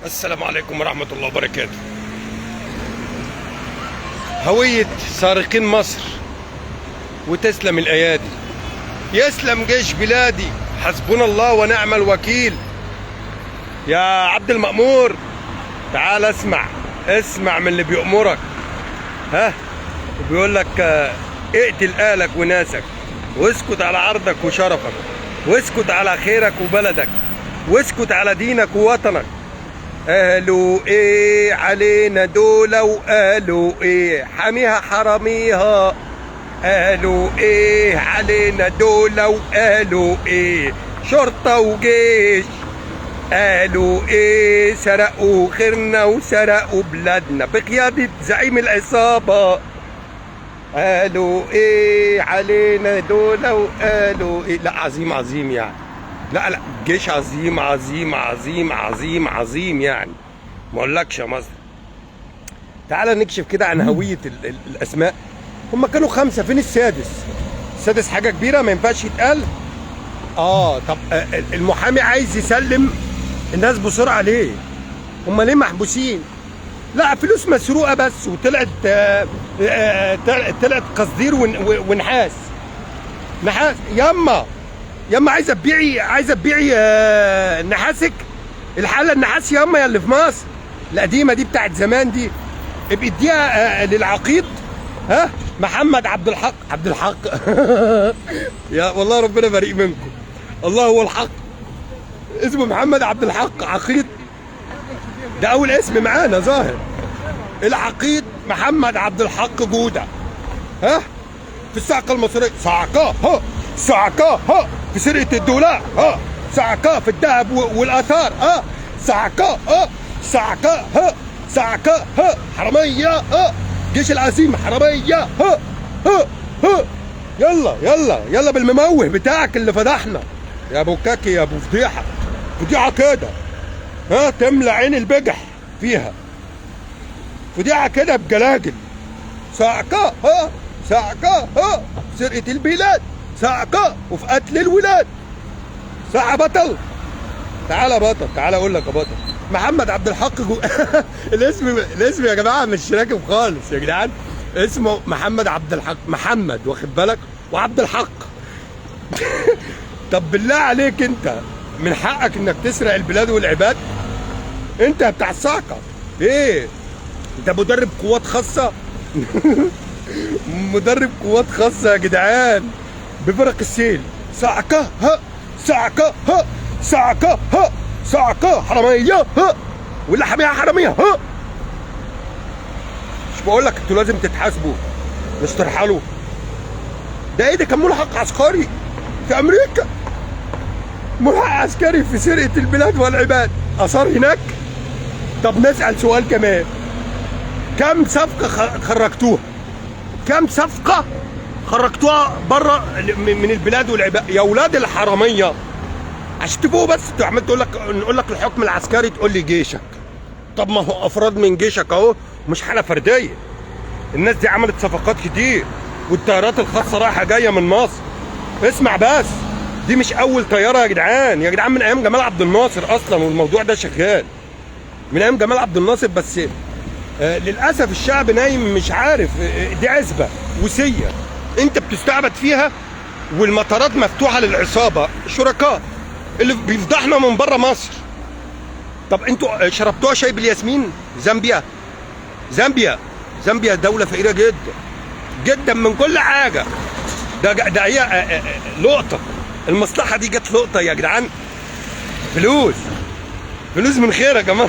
السلام عليكم ورحمة الله وبركاته. هوية سارقين مصر وتسلم الأيادي. يسلم جيش بلادي، حسبنا الله ونعم الوكيل. يا عبد المأمور تعال اسمع من اللي بيأمرك. ها وبيقول لك اقتل أهلك وناسك، واسكت على عرضك وشرفك، واسكت على خيرك وبلدك، واسكت على دينك ووطنك. قالوا ايه علينا دولة وقالوا ايه حاميها حراميها. قالوا ايه علينا دولة وقالوا ايه شرطة وجيش. قالوا ايه سرقوا خيرنا وسرقوا بلادنا بقيادة زعيم العصابة. قالوا ايه علينا دولة وقالوا ايه. لا عظيم يعني، لا جيش عظيم عظيم عظيم عظيم عظيم يعني، ما اقولكش يا مصر. تعال نكشف كده عن هوية الاسماء. هم كانوا 5، فين السادس؟ السادس حاجة كبيرة ما ينفعش يتقال. طب المحامي عايز يسلم الناس بسرعة ليه؟ هم ليه محبوسين؟ لا فلوس مسروقة بس، وطلعت طلعت قصدير ونحاس. نحاس ياما عايزه تبيعي نحاسك. الحاله النحاس ياما يا اللي في مصر القديمه دي بتاعت زمان دي، ابقي اديها للعقيد. ها محمد عبد الحق يا والله ربنا بريء منكم، الله هو الحق. اسمه محمد عبد الحق عقيد، ده اول اسم معانا ظاهر. العقيد محمد عبد الحق جوده. ها في الصعقه المصريه صعقه، صعقه في سرقه الدولار، صعقه في الذهب والاثار، صعقه صعقه صعقه حراميه، جيش العظيم حراميه. يلا بالمموه بتاعك اللي فضحنا يا ابو كاكي، يا ابو فضيحه كده. تملى عين البجح فيها فضيحه كده بجلاجل. صعقه صعقه في سرقه البلاد، صعقه وفي قتل الولاد. صح بطل؟ تعالى بطل، تعالى اقول لك يا بطل. محمد عبد الحق الاسم يا جماعه مش راكب خالص يا جدعان. اسمه محمد عبد الحق، محمد واخد بالك، وعبد الحق. طب بالله عليك انت من حقك انك تسرق البلاد والعباد؟ انت بتاع الصعقه ايه؟ انت مدرب قوات خاصه؟ مدرب قوات خاصه يا جدعان بفرق السيل. صعقه صعقه صعقه صعقه حراميه، واللي حاميها حراميه. مش بقول لك انتوا لازم تتحاسبوا مش ترحلوا؟ ده ايه ده؟ كان ملحق عسكري في امريكا، ملحق عسكري في سرقه البلاد والعباد، اثار هناك. طب نسال سؤال كمان، كم صفقه خرجتوها؟ كم صفقه خرجتوها بره من البلاد والعباد يا اولاد الحراميه؟ عشان تبقوا بس عمال نقول لك الحكم العسكري تقول لي جيشك. طب ما هو افراد من جيشك اهو، مش حاله فرديه. الناس دي عملت صفقات كتير، والطيارات الخاصه رايحه جايه من مصر. اسمع بس، دي مش اول طياره يا جدعان، من ايام جمال عبد الناصر اصلا، والموضوع ده شغال من ايام جمال عبد الناصر. بس للاسف الشعب نايم مش عارف. دي عزبه وسيه انت بتستعبد فيها، والمطارات مفتوحه للعصابه الشركاء اللي بيفضحنا من بره مصر. طب انتوا شربتوها شاي بالياسمين؟ زامبيا دوله فقيره جدا من كل حاجه. ده هي لقطه، المصلحه دي جت لقطه يا جدعان. فلوس من خير يا جماعه.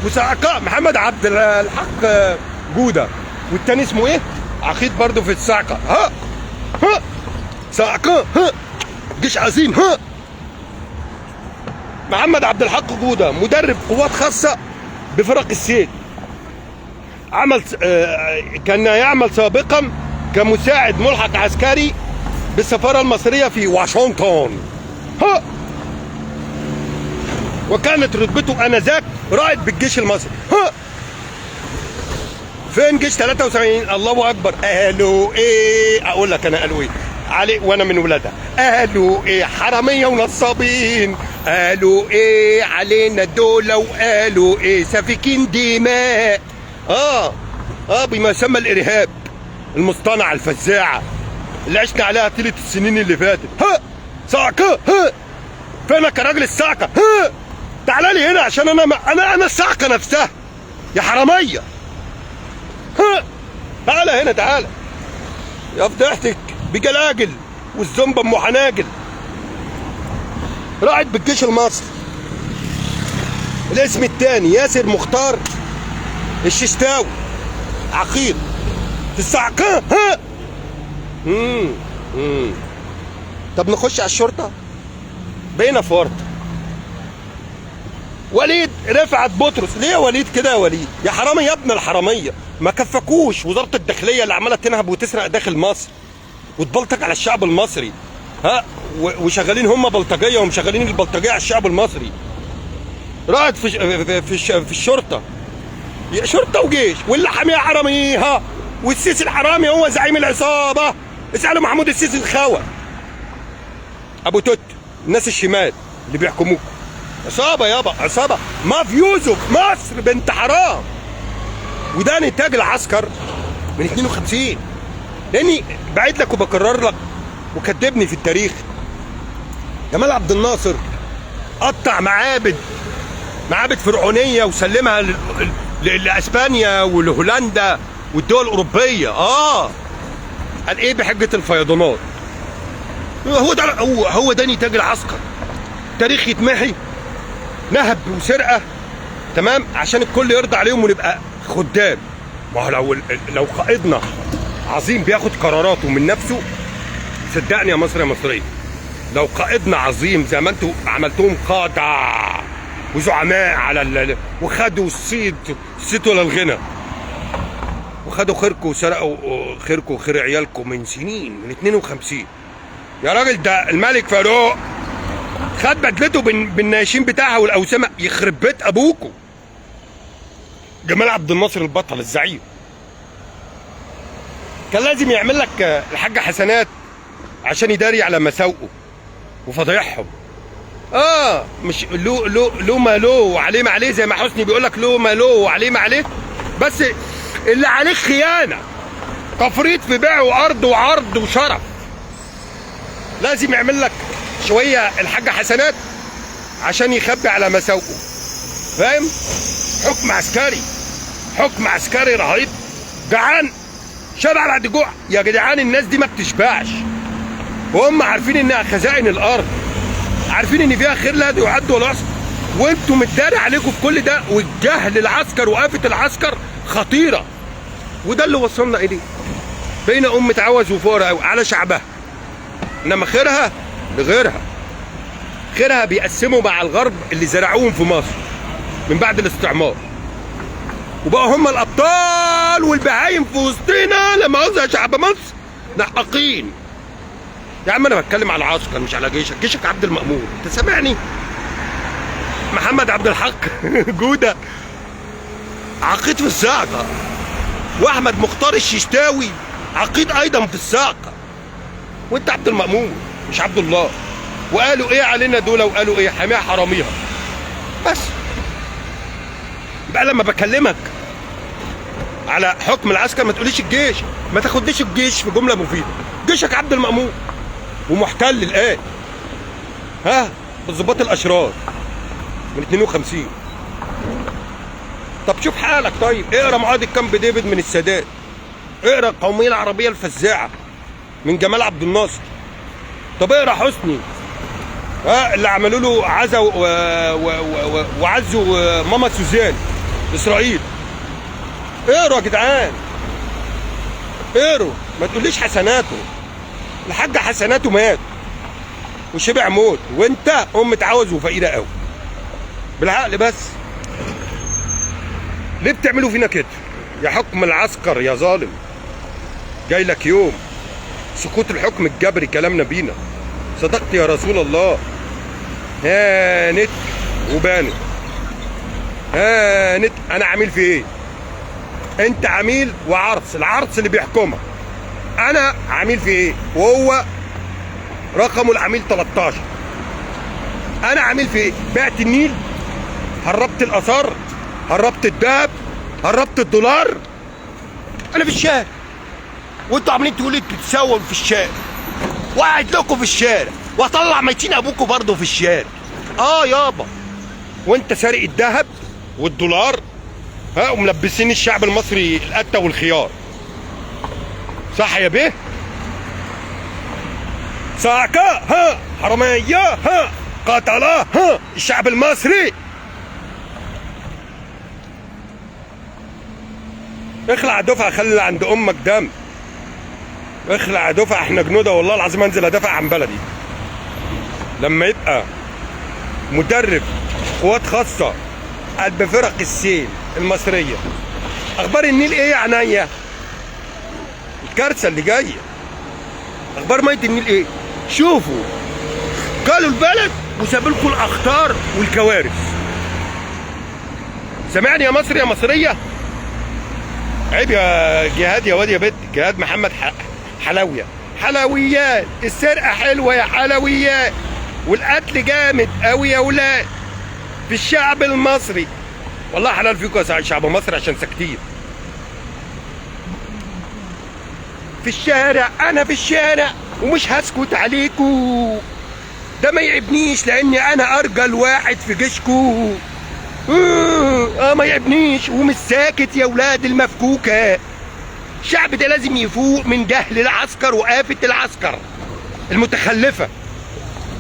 وصعقاء محمد عبد الحق جوده، والتاني اسمه ايه؟ عقيد برضه في الصعقه. صعقاء جيش عظيم. محمد عبد الحق جوده مدرب قوات خاصه بفرق السيل. كان يعمل سابقا كمساعد ملحق عسكري بالسفاره المصريه في واشنطن. وكانت رتبته انذاك رائد بالجيش المصري. فين جيش 73؟ الله اكبر. قالوا ايه؟ اقول لك انا قالوا ايه علي وانا من ولادها. قالوا ايه؟ حراميه ونصابين قالوا ايه علينا دول وقالوا ايه سافكين دماء. بما يسمى الارهاب المصطنعه الفزاعه اللي عشنا عليها طيله السنين اللي فاتت. صعقه. فينك يا راجل الصعقه؟ تعالى لي هنا عشان انا الصعقه نفسها يا حراميه. تعالى هنا تعالى يا فضيحتك بجلاجل والزنبه ام حناجل. راحت بالجيش المصري. الاسم الثاني ياسر مختار الششتاوي عقيد في الصعقه. طب نخش على الشرطه. بقينا في ورطه. وليد رفعت بطرس. ليه يا وليد كده يا وليد؟ يا حرامي يا ابن الحراميه، ما كفكوش وزاره الداخليه اللي عماله تنهب وتسرق داخل مصر وتبلطج على الشعب المصري. وشغالين هم بلطجيه ومشغلين البلطجيه على الشعب المصري. راحت في الشرطه. شرطه وجيش واللي حاميها حراميها، والسيسي الحرامي هو زعيم العصابه. اسالوا محمود السيسي الخاوه ابو توت الناس الشمال اللي بيحكموكم. عصابه يابا، عصابه مافيوزو في مصر بنت حرام. وده نتاج العسكر من 52. لاني بعيد لك وبكرر لك وكدبني في التاريخ. جمال عبد الناصر قطع معابد فرعونيه وسلمها لاسبانيا ولهولندا والدول الاوروبيه. قال ايه بحجه الفيضانات. هو ده نتاج العسكر. تاريخ يتمحي، نهب وسرقه، تمام، عشان الكل يرضى عليهم ونبقى خدام. ما هو لو قائدنا عظيم بياخد قراراته من نفسه، صدقني يا مصر يا مصريه، لو قائدنا عظيم زي ما انتوا عملتوهم قادة وزعماء على وخدوا الصيت ولا الغنى، وخدوا خيركم وسرقوا خيركم وخير عيالكم من سنين، من 52. يا راجل ده الملك فاروق خد بدلته بالناشين بتاعها والاوسمه. يخرب بيت ابوكم. جمال عبد الناصر البطل الزعيم كان لازم يعمل لك الحاجه حسنات عشان يداري على مساوئه وفضايحهم. مش له ما له وعليه ما عليه، زي ما حسني بيقول لك له ما له وعليه ما عليه. بس اللي عليه خيانه، تفريط في بيع وارض وعرض وشرف. لازم يعمل لك شويه الحاجه حسنات عشان يخبي على مساوئه. فاهم؟ حكم عسكري رهيب. جعان شبع بعد جوع. يا جدعان الناس دي ما بتشبعش، وهم عارفين انها خزائن الارض، عارفين ان فيها خير لا يعد ولا يحصى، وانتم متداري عليكم في كل ده. والجهل العسكر وآفة العسكر خطيره، وده اللي وصلنا اليه. بين امة عوز وفقراء قوي على شعبها، انما خيرها لغيرها. خيرها بيقسموا مع الغرب اللي زرعوهم في مصر من بعد الاستعمار، وبقوا هم الابطال والبهايم في وسطنا. لما عاوزها شعب مصر نحقين. يا عم انا بتكلم على العسكر مش على جيشك. جيشك عبد المأمون، انت سامعني؟ محمد عبد الحق جوده عقيد في الصعقه، واحمد مختار الششتاوي عقيد ايضا في الصعقه، وانت عبد المأمون مش عبد الله. وقالوا ايه علينا دول وقالوا ايه حاميها حراميها. بس يبقى لما بكلمك على حكم العسكر ما تقوليش الجيش، ما تاخدليش الجيش في جمله مفيده. جيشك عبد المأمون ومحتل الان بالظباط الاشرار من 52. طب شوف حالك. طيب اقرا معاهده كامب ديفيد من السادات، اقرا القوميه العربيه الفزاعه من جمال عبد الناصر. طب اقرا حسني اللي عملوا له عزا وعزوا ماما سوزان اسرائيل. اقروا يا جدعان، اقروا. ما تقوليش حسناته. الحاج حسناته مات وشبع موت، وانت عوز وفقيره قوي. بالعقل بس. ليه بتعملوا فينا كده يا حكم العسكر يا ظالم؟ جاي لك يوم سقوط الحكم الجبري كلامنا بينا. صدقت يا رسول الله. هانت وبانت. هانت. انا عميل في ايه؟ انت عميل وعرس، العرس اللي بيحكمك. انا عميل في ايه؟ وهو رقمه العميل 13. انا عامل في ايه؟ بعت النيل، هربت الاثار، هربت الذهب، هربت الدولار. انا في الشارع وانتوا عاملين تقولوا بتتسووا في الشارع، وقاعد لكم في الشارع، واطلع ميتين ابوكم برضه في الشارع. يابا، وانت سارق الذهب والدولار، وملبسين الشعب المصري القته والخيار. صح يا بيه؟ ساكا حراميه قتله الشعب المصري. اخلع دفعه، خلي عند امك دم. اخلع دفعه، احنا جنوده والله العظيم انزل ادافع عن بلدي. لما يبقى مدرب قوات خاصه قلب فرق السيل المصريه، اخبار النيل ايه يا عينيا؟ الكارثه اللي جايه، اخبار ميه النيل ايه؟ شوفوا، قالوا البلد وسابوا لكم الاخطار والكوارث. سامعني يا مصر يا مصريه؟ عيب يا جهاد يا واد يا بنت، جهاد محمد حلوية. حلويات، السرقة حلوة يا حلويات، والقتل جامد قوي يا ولاد في الشعب المصري. والله حلال فيكم يا شعب مصر عشان ساكتين. في الشارع، انا في الشارع ومش هسكت عليكم. ده ما يعبنيش لاني انا ارجل واحد في جيشكم. ما يعبنيش ومش ساكت يا ولاد المفكوكه. الشعب ده لازم يفوق من جهل العسكر وآفة العسكر المتخلفه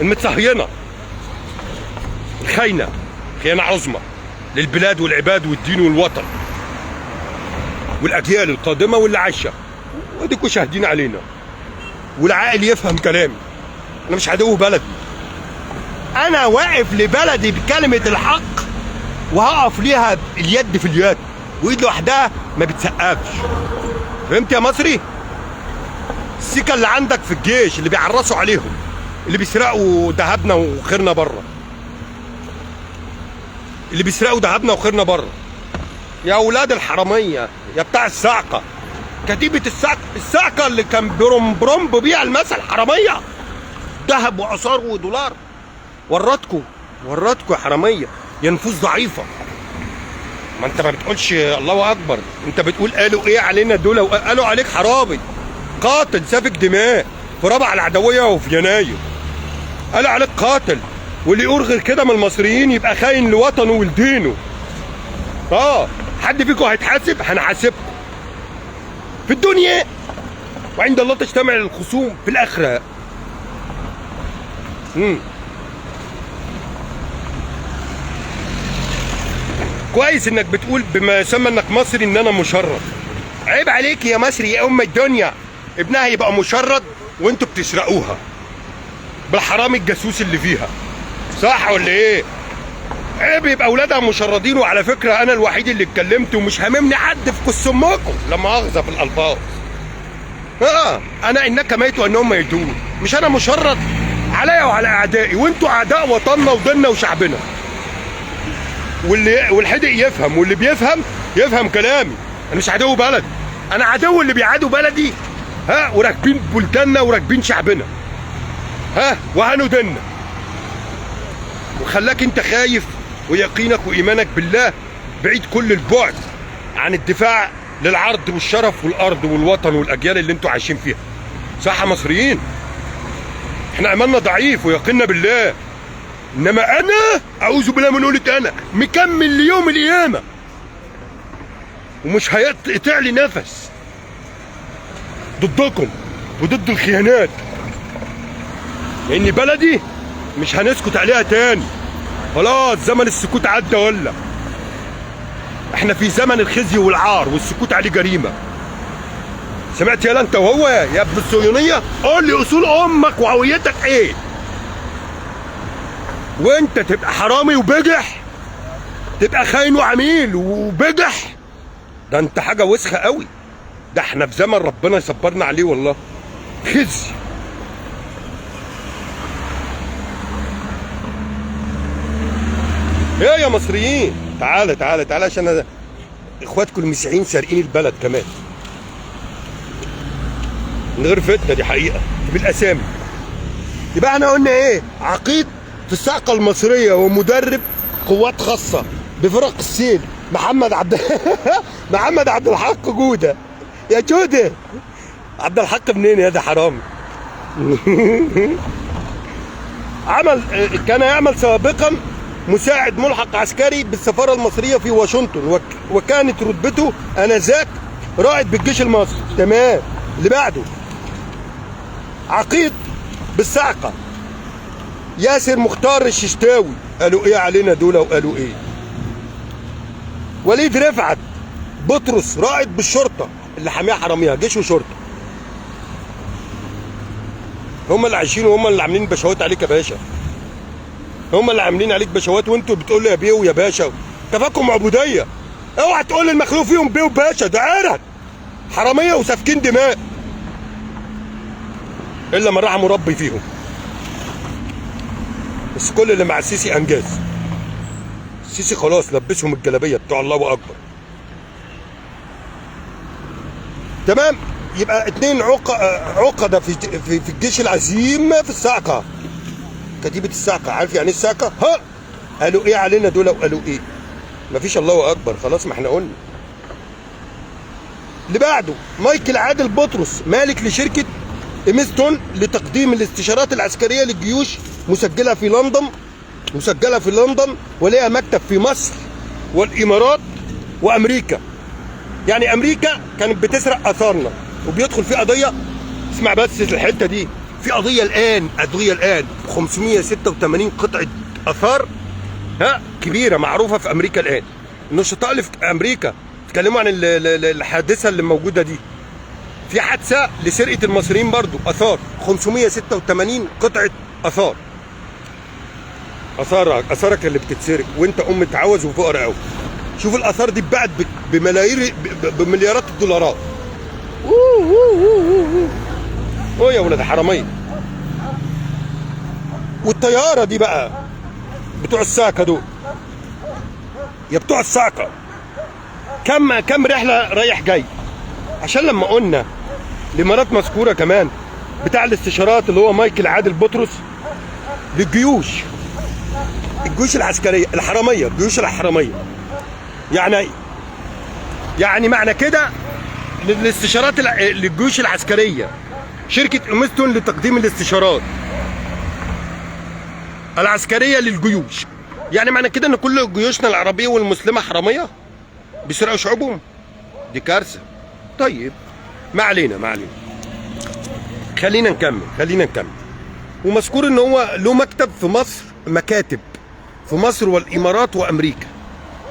المتصهينه الخاينه، خيانه عظمى للبلاد والعباد والدين والوطن والاجيال القادمه واللي عايشه، واديكوا شاهدين علينا. والعاقل يفهم كلامي، انا مش عدو بلدي، انا واقف لبلدي بكلمه الحق، وهقف ليها اليد في اليد، وايد لوحدها ما بتسقفش. فهمت يا مصري؟ السكه اللي عندك في الجيش اللي بيعرسوا عليهم، اللي بيسرقوا ذهبنا وخيرنا بره، اللي بيسرقوا ذهبنا وخيرنا بره، يا اولاد الحراميه، يا بتاع الصعقه، كتيبه الصعقه اللي كان برمب بيها المثل حراميه، ذهب واثار ودولار. ورطكوا يا حراميه، يا نفوس ضعيفه. ما انت ما بتقولش الله اكبر، انت بتقول قالوا ايه علينا دول؟ قالوا عليك حرامي قاتل سافك دماء في رابعه العدويه وفي يناير. قالوا عليك قاتل، واللي يقول غير كده من المصريين يبقى خاين لوطنه ولدينه. حد فيكم هيتحاسب؟ هنحاسبكم في الدنيا، وعند الله تجتمع الخصوم في الاخره. كويس انك بتقول بما يسمى انك مصري ان انا مشرد. عيب عليك يا مصري يا ام الدنيا، ابنها يبقى مشرد وانتوا بتسرقوها بالحرامي الجاسوس اللي فيها. صح ولا ايه؟ عيب يبقى اولادها مشردين. وعلى فكره انا الوحيد اللي اتكلمت، ومش هاممني حد في كس امكم لما اخذ في الالفاظ. انا انك ميت وانهم ميتون. مش انا مشرد عليا وعلى اعدائي، وانتوا اعداء وطننا وديننا وشعبنا. والحدق يفهم، واللي بيفهم يفهم كلامي. انا مش عدو بلد، انا عدو اللي بيعادوا بلدي وراكبين بلداننا وراكبين شعبنا وهندنا. وخلاك انت خايف، ويقينك وايمانك بالله بعيد كل البعد عن الدفاع للعرض والشرف والارض والوطن والاجيال اللي انتوا عايشين فيها. صح يا مصريين؟ احنا ايماننا ضعيف ويقيننا بالله، انما انا اعوذ بالله من قولة انا مكمل ليوم القيامه، ومش هيقطع لي نفس ضدكم وضد الخيانات، لان بلدي مش هنسكت عليها تاني. خلاص زمن السكوت عدى. ولا احنا في زمن الخزي والعار، والسكوت عليه جريمه. سمعت يالا انت وهو يا ابن الصهيونيه؟ قول لي اصول امك وهويتك ايه؟ وانت تبقى حرامي وبجح، تبقى خاين وعميل وبجح، ده انت حاجه وسخه قوي. ده احنا في زمن ربنا يصبرنا عليه والله. خزي. ايه يا مصريين؟ تعالى تعالى تعالى، عشان اخواتكم المسيحيين سارقين البلد كمان من غير فتنه. دي حقيقه بالاسامي. يبقى احنا قلنا ايه؟ عقيد في الصاعقه المصريه ومدرب قوات خاصه بفرق السيل محمد عبد محمد عبد الحق جوده. يا جوده عبد الحق منين يا ده حرامي؟ كان يعمل سابقا مساعد ملحق عسكري بالسفاره المصريه في واشنطن، وكانت رتبته انذاك رائد بالجيش المصري. تمام. اللي بعده عقيد بالصاعقه ياسر مختار الششتاوي. قالوا ايه علينا دول وقالوا ايه؟ وليد رفعت بطرس رائد بالشرطه اللي حاميها حراميها جيش وشرطه. هم اللي عايشين وهم اللي عاملين بشوات عليك يا باشا. هم اللي عاملين عليك بشوات وانتوا بتقولوا يا بيه ويا باشا. كفاكم عبوديه. اوعى تقول المخلوق فيهم بيه وباشا، ده عرق حراميه وسافكين دماء. الا من رحم ربي فيهم. بس كل اللي مع السيسي انجاز. السيسي خلاص لبسهم الجلابيه بتوع الله اكبر. تمام. يبقى 2 عقده في الجيش العظيم في الصاعقه. كتيبه الصاعقه. عارف يعني ايه الصاعقه؟ ها قالوا ايه علينا دول وقالوا ايه؟ مفيش الله اكبر. خلاص ما احنا قلنا. اللي بعده مايكل عادل بطرس مالك لشركه إيمستون لتقديم الاستشارات العسكريه للجيوش، مسجله في لندن وليها مكتب في مصر والامارات وامريكا. يعني امريكا كانت بتسرق اثارنا وبيدخل في قضيه. اسمع بس الحته دي. في قضيه الان 586 قطعه اثار كبيره معروفه في امريكا الان. النشطاء اللي في امريكا اتكلموا عن الحادثه اللي موجوده دي. في حادثه لسرقه المصريين برضو اثار 586 قطعه اثار. اثارك اللي بتتسرق وانت تعوز وفقر قوي. شوف الاثار دي اتباعت بمليارات الدولارات. يا ولاد حراميه. والطياره دي بقى بتوع الصاعقه دول يا بتوع الصاعقه كم رحله رايح جاي؟ عشان لما قلنا الامارات مذكوره كمان بتاع الاستشارات اللي هو مايكل عادل بطرس للجيوش العسكريه الحراميه. الجيوش الحراميه يعني معنى كده للاستشارات للجيوش العسكريه شركه إيمستون لتقديم الاستشارات العسكريه للجيوش. يعني معنى كده ان كل جيوشنا العربيه والمسلمه حراميه بيسرقوا شعوبهم. دي كارثه. طيب ما علينا. خلينا نكمل. ومذكور ان هو له مكتب في مصر، مكاتب في مصر والامارات وامريكا.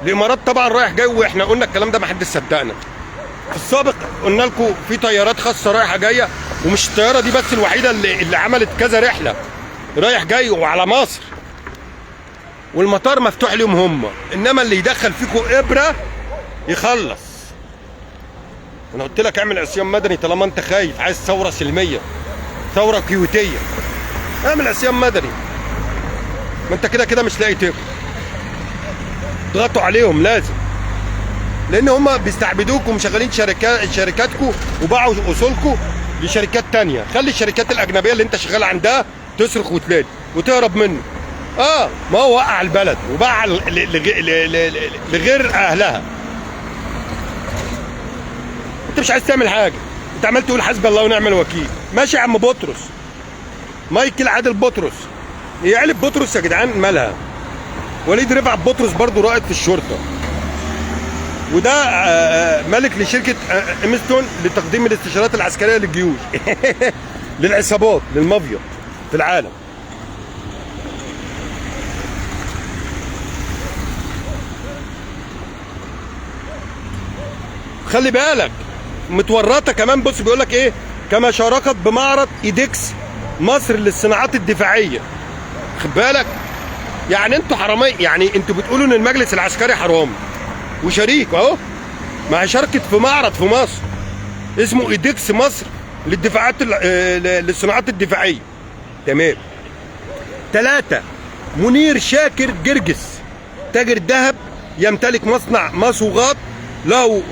الامارات طبعا رايح جاي، واحنا قلنا الكلام ده ما حدش صدقنا. في السابق قلنا لكم في طيارات خاصه رايحه جايه، ومش الطياره دي بس الوحيده اللي عملت كذا رحله رايح جاي وعلى مصر، والمطار مفتوح لهم هم. انما اللي يدخل فيكم ابره يخلص. انا قلت لك اعمل عصيان مدني طالما انت خايف عايز ثوره سلميه، ثوره كيوتيه. اعمل عصيان مدني. ما انت كده مش لاقي تاكل. ضغطوا عليهم لازم، لان هم بيستعبدوكم ومشغلين شركاتكم وباعوا اصولكم لشركات تانية. خلي الشركات الاجنبيه اللي انت شغال عندها تصرخ وتلاقي وتهرب منه. ما هو وقع البلد وباع لغير اهلها. انت مش عايز تعمل حاجه، انت عمال تقول حسبي الله ونعم الوكيل. ماشي يا عم بطرس، مايكل عادل بطرس. هي عيلة بطرس يا جدعان مالها؟ وليد رفعت بطرس برضو رائد في الشرطه، وده مالك لشركه إيمستون لتقديم الاستشارات العسكريه للجيوش للعصابات للمافيا في العالم. خلي بالك متورطه كمان. بص بيقول لك ايه؟ كما شاركت بمعرض ايدكس مصر للصناعات الدفاعيه. خد بالك يعني انتوا حراميه. يعني انتوا بتقولوا ان المجلس العسكري حرامي وشريك اهو. ما هي شاركت في معرض في مصر اسمه ايدكس مصر للدفاعات للصناعات الدفاعيه. تمام. 3 منير شاكر جرجس تاجر ذهب يمتلك مصنع مصوغات له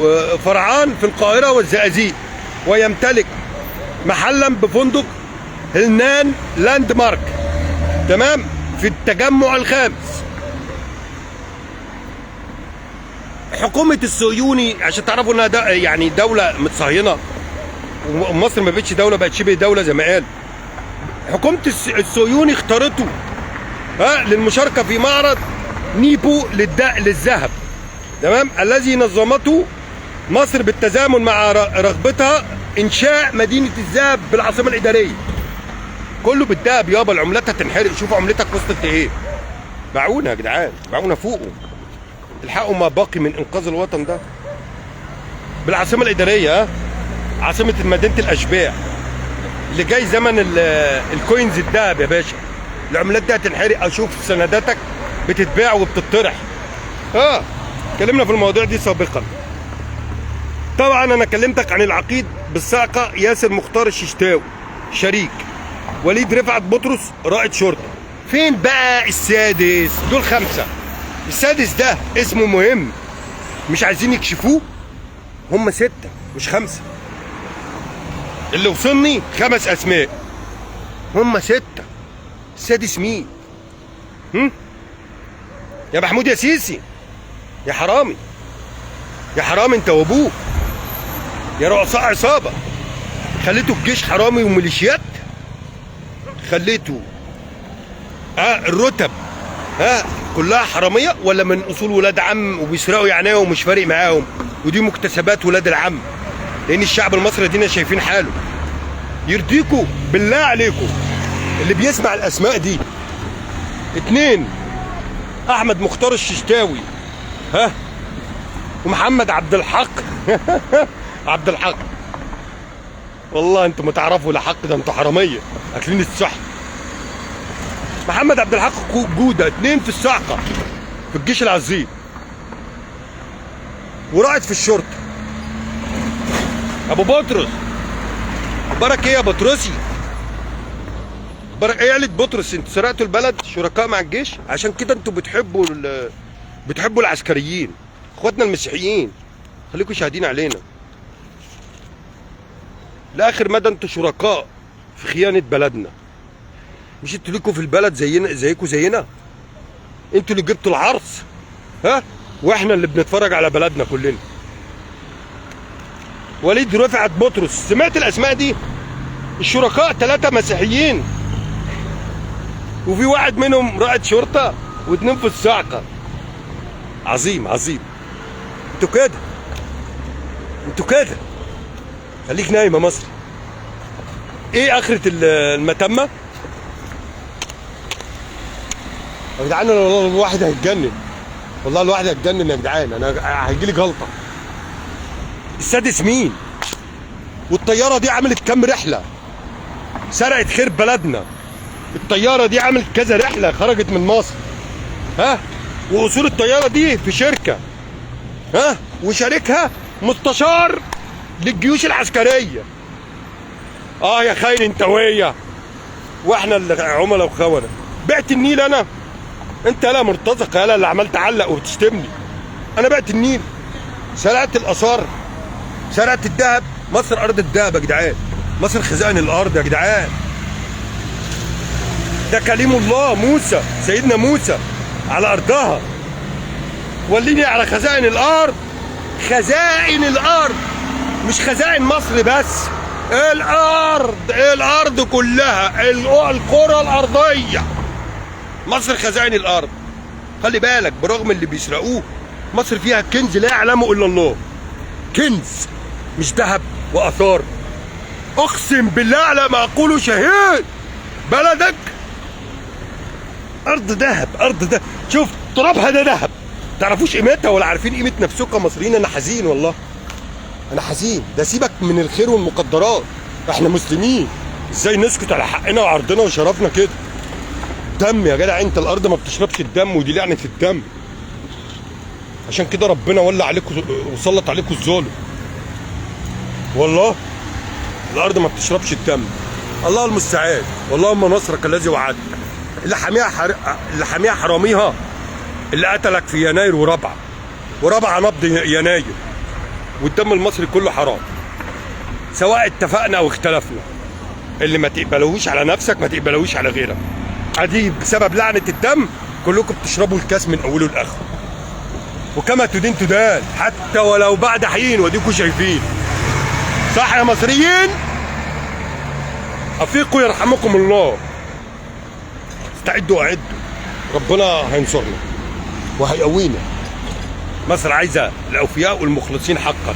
فرعان في القاهره والزقازيق، ويمتلك محلا بفندق هلنان لاند مارك. تمام. في التجمع الخامس. حكومة الصهيوني عشان تعرفوا انها يعني دولة متصهينة، ومصر ما بقتش دولة، بقت شبه دولة زي ما قال. حكومة الصهيوني اختارته للمشاركة في معرض نيبو للذهب، تمام، الذي نظمته مصر بالتزامن مع رغبتها انشاء مدينة الذهب بالعاصمة الإدارية. كله بالذهب يابا، العملات هتنحرق. شوفوا عملتك وصلت ايه. باعونا يا جدعان، باعونا فوقه. الحقوا ما باقي من انقاذ الوطن ده بالعاصمة الإدارية، عاصمة مدينة الأشباح، اللي جاي زمن الكوينز الذهب يا باشا. العملات دي هتنحرق. اشوف سنداتك بتتباع وبتطرح. اتكلمنا في المواضيع دي سابقا. طبعا انا كلمتك عن العقيد بالصاعقه ياسر مختار الششتاوي شريك، وليد رفعت بطرس رائد شرطه. فين بقى السادس؟ دول 5. السادس ده اسمه مهم، مش عايزين يكشفوه. هم 6 مش 5. اللي وصلني 5 اسماء، هم 6. السادس مين؟ يا محمود يا سيسي، يا حرامي، يا حرامي انت وابوك، يا رؤساء عصابه. خليتوا الجيش حرامي وميليشيات، خليتوا الرتب كلها حراميه، ولا من اصول ولاد عم وبيسرقوا يعني ومش فارق معاهم، ودي مكتسبات ولاد العم. لان الشعب المصري دينا شايفين حاله. يرضيكوا بالله عليكم اللي بيسمع الاسماء دي 2 احمد مختار الششتاوي ومحمد عبد الحق عبد الحق. والله انتوا ما تعرفوا لا حق، ده انتوا حراميه اكلين الصح. محمد عبد الحق جوده 2 في الصاعقه في الجيش العظيم، ورائد في الشرطه. ابو بطرس اخبارك ايه يا بطرسي؟ اخبارك ايه يا عيلة بطرس؟ انتوا سرقتوا البلد، شركاء مع الجيش. عشان كده انتوا بتحبوا العسكريين، اخواتنا المسيحيين. خليكم شاهدين علينا لاخر مدى. انتوا شركاء في خيانه بلدنا. مش انتوا ليكوا في البلد زيكوا زينا؟ انتوا اللي جبتوا العرس واحنا اللي بنتفرج على بلدنا كلنا. وليد رفعت بطرس، سمعت الاسماء دي؟ الشركاء 3 مسيحيين، وفي واحد منهم رائد شرطه و2 في الصاعقه. عظيم عظيم. انتوا كده خليك نايم يا مصري. ايه اخرة المتمة يا جدعان؟ والله الواحد هيتجنن، والله الواحد هيتجنن يا جدعان. انا هيجيلي جلطة. السادس مين؟ والطيارة دي عملت كام رحلة؟ سرقت خير بلدنا. الطيارة دي عملت كذا رحلة خرجت من مصر واصول الطيارة دي في شركة وشاركها مستشار للجيوش العسكرية. يا خاين انت ويا، واحنا اللي عملاء وخونة. بعت النيل انا؟ انت لا مرتزق يالا اللي عمال تعلق وبتشتمني. انا بعت النيل، سرقت الاثار، سرقت الذهب. مصر ارض الذهب يا جدعان، مصر خزائن الارض يا جدعان. ده كليم الله موسى، سيدنا موسى على ارضها. وليني على خزائن الارض، خزائن الارض، مش خزائن مصر بس، الارض كلها، الكره الارضيه. مصر خزائن الارض. خلي بالك، برغم اللي بيسرقوه مصر فيها كنز لا يعلمه الا الله. كنز مش ذهب واثار. اقسم بالله على ما اقوله شهيد، بلدك ارض ذهب، ارض ده. شوف ترابها ده ذهب. تعرفوش قيمتها ولا عارفين قيمه نفسكم كمصريين. انا حزين والله، انا حزين. ده سيبك من الخير والمقدرات، احنا مسلمين. ازاي نسكت على حقنا وعرضنا وشرفنا كده؟ دم يا جدع انت. الارض ما بتشربش الدم، ودي لعنه الدم. عشان كده ربنا ولى عليكم وسلط عليكم الظالم. والله الارض ما بتشربش الدم. الله المستعان. واللهم نصرك الذي وعدت. اللي حاميها حراميها، اللي قتلك في يناير ورابعه نبض يناير، والدم المصري كله حرام، سواء اتفقنا او اختلفنا. اللي ما تقبلوش على نفسك ما تقبلوش على غيرك. ادي بسبب لعنه الدم كلكم بتشربوا الكاس من اوله لاخره. وكما تدين تدان حتى ولو بعد حين، وديكم شايفين. صح يا مصريين؟ افيقوا يرحمكم الله. استعدوا واعدوا، ربنا هينصرنا وهيقوينا. مصر عايزه الاوفياء والمخلصين حقا.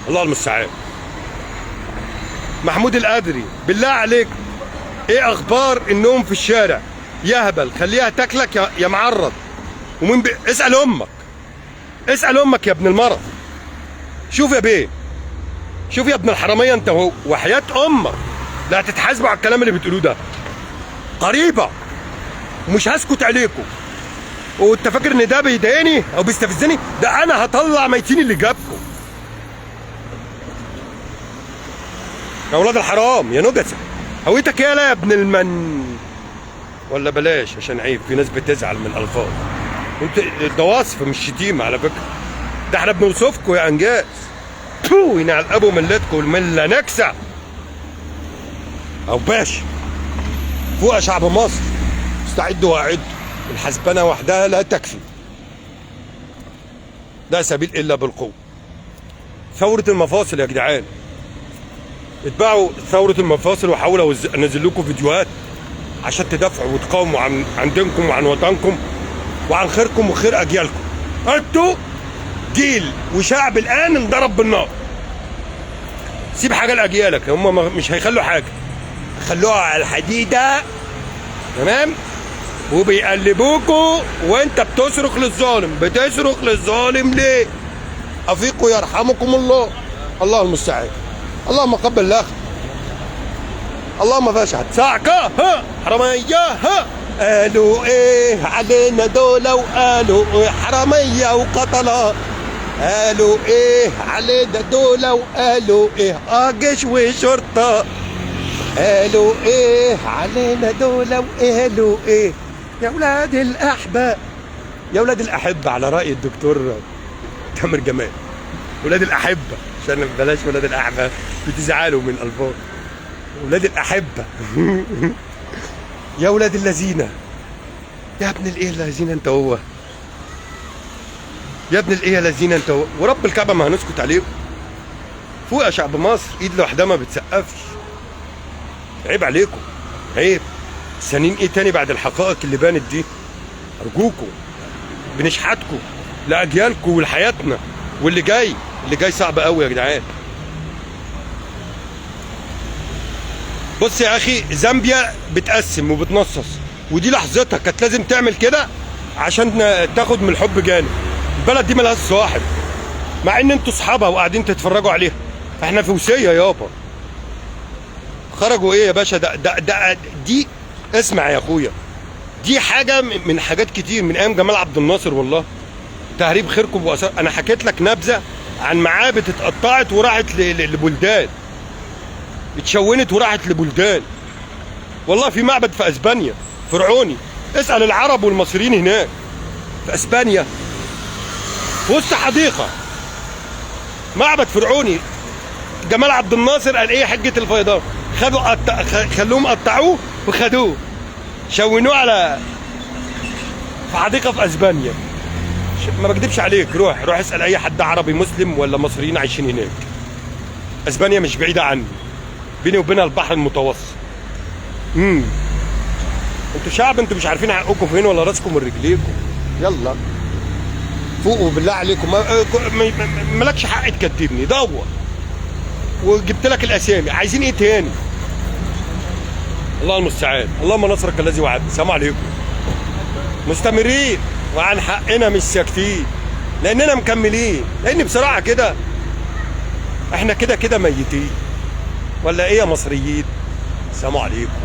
الله المستعان. محمود القادري، بالله عليك ايه اخبار النوم في الشارع؟ يا هبل، خليها تاكلك يا معرض. ومين اسال امك، اسال امك يا ابن المرض. شوف يا بيه، شوف يا ابن الحراميه انت وهو، وحياه امك لا هتتحاسبوا على الكلام اللي بتقولوه ده. قريبه ومش هسكت عليكم. وانت فاكر ان ده بيضايقني او بيستفزني؟ ده انا هطلع ميتين اللي جابكم يا ولاد الحرام يا نجسه. هويتك يالا يا ابن المن. ولا بلاش عشان عيب، في ناس بتزعل من الفاظ. انت ده وصف مش شتيمه على فكره، ده احنا بنوصفكم يا انجاز. تو ينعل ابو ملتكم والمله نكسه. او باشا فوق يا شعب مصر، استعدوا واعدوا. الحسبنه وحدها لا تكفي، لا سبيل الا بالقوه. ثوره المفاصل يا جدعان، اتبعوا ثوره المفاصل وحاولوا انزل لكم فيديوهات عشان تدافعوا وتقاوموا عن دينكم وعن وطنكم وعن خيركم وخير اجيالكم. انتوا جيل وشعب الان انضرب بالنار. سيب حاجه لاجيالك، هم مش هيخلوا حاجه، خلوها على الحديده تمام. وبيقلبوكوا وانت بتصرخ للظالم. بتصرخ للظالم ليه؟ افيقوا يرحمكم الله. الله المستعان. اللهم قبل الاخر. اللهم فاشهد. صعقه ها حراميه ها. قالوا ايه علينا دول وقالوا ايه حراميه وقتله. قالوا ايه علينا دول وقالوا ايه جيش وشرطه. قالوا ايه علينا دول وقالوا ايه يا ولاد الاحباء. يا ولاد الاحبه على راي الدكتور تامر جمال. ولاد الاحبه، عشان بلاش ولاد الاحبه بتزعلوا من الفاظ. ولاد الاحبه. يا ولاد اللذينه، يا ابن الايه اللذينه انت هو، يا ابن الايه اللذينه انت هو. ورب الكعبه ما هنسكت عليكم. فوق يا شعب مصر، ايد لوحدها ما بتسقفش. عيب عليكم، عيب. سنين ايه تاني بعد الحقائق اللي بانت دي؟ ارجوكم بنشحتكم لاجيالكم ولحياتنا. واللي جاي، اللي جاي صعب قوي يا جدعان. بص يا اخي، زامبيا بتقسم وبتنصص، ودي لحظتها كانت لازم تعمل كده عشان تاخد من الحب جانب. البلد دي ملهاش صاحب، مع ان انتوا اصحابها وقاعدين تتفرجوا عليها. احنا في وصيه يابا. خرجوا ايه يا باشا؟ ده دي اسمع يا اخويا، دي حاجه من حاجات كتير من ايام جمال عبد الناصر. والله تهريب خيركم واثار. انا حكيت لك نبذه عن معابد اتقطعت وراحت لبلدان، اتشونت وراحت لبلدان. والله في معبد في اسبانيا فرعوني، اسال العرب والمصريين هناك في اسبانيا في وسط حديقه، معبد فرعوني. جمال عبد الناصر قال ايه حجه الفيضان؟ خلوهم قطعوه وخدوه شونوه على في حديقه في اسبانيا. ما بكدبش عليك، روح اسال اي حد عربي مسلم ولا مصريين عايشين هناك. اسبانيا مش بعيده عني، بيني وبينها البحر المتوسط. انتوا شعب، انتوا مش عارفين حقكم فين ولا راسكم من رجليكم. يلا فوقوا بالله عليكم. مالكش حق تكتبني. دور وجبت لك الاسامي، عايزين ايه تاني؟ الله المستعان. اللهم نصرك الذي وعد. السلام عليكم. مستمرين وعن حقنا مش ساكتين، لاننا مكملين. لان بصراحه كده احنا كده ميتين. ولا ايه يا مصريين؟ السلام عليكم.